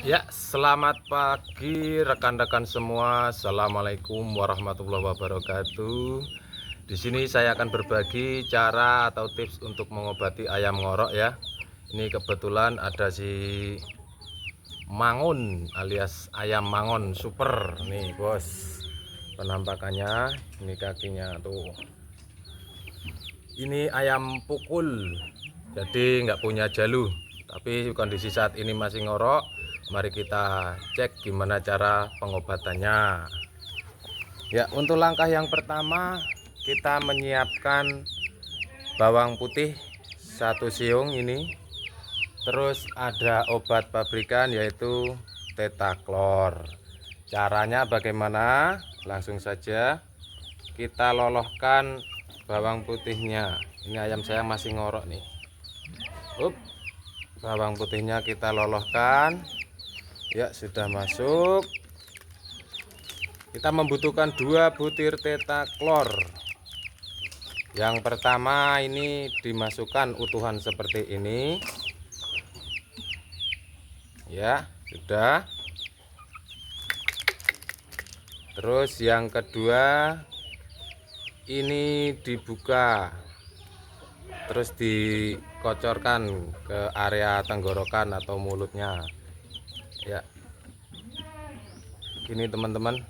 Ya, selamat pagi rekan-rekan semua. Assalamualaikum warahmatullahi wabarakatuh. Di sini saya akan berbagi cara atau tips untuk mengobati ayam ngorok ya. Ini kebetulan ada si Mangun alias ayam Mangon super nih, Bos. Penampakannya ini kakinya tuh. Ini ayam pukul. Jadi nggak punya jalu. Tapi kondisi saat ini masih ngorok. Mari kita cek gimana cara pengobatannya. Ya, untuk langkah yang pertama kita menyiapkan bawang putih 1 siung ini. Terus ada obat pabrikan yaitu Tetaklor. Caranya bagaimana? Langsung saja kita lolohkan bawang putihnya. Ini ayam saya masih ngorok nih. Bawang putihnya kita lolohkan. Ya, sudah masuk. Kita membutuhkan 2 butir Tetaklor. Yang pertama ini dimasukkan utuhan seperti ini. Ya, sudah. Terus yang kedua ini dibuka. Terus dikocorkan ke area tenggorokan atau mulutnya. Ya. Ini teman-teman.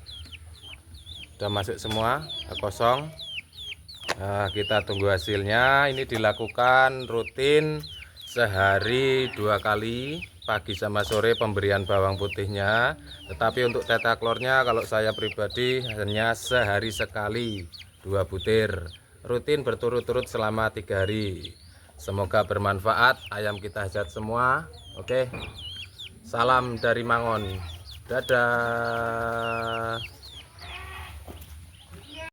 Sudah masuk semua, kosong. Nah, kita tunggu hasilnya. Ini dilakukan rutin sehari 2 kali, pagi sama sore pemberian bawang putihnya. Tetapi untuk Tetaklornya kalau saya pribadi hanya sehari sekali 2 butir, rutin berturut-turut selama 3 hari. Semoga bermanfaat, ayam kita sehat semua. Oke, salam dari Mangon, dadah.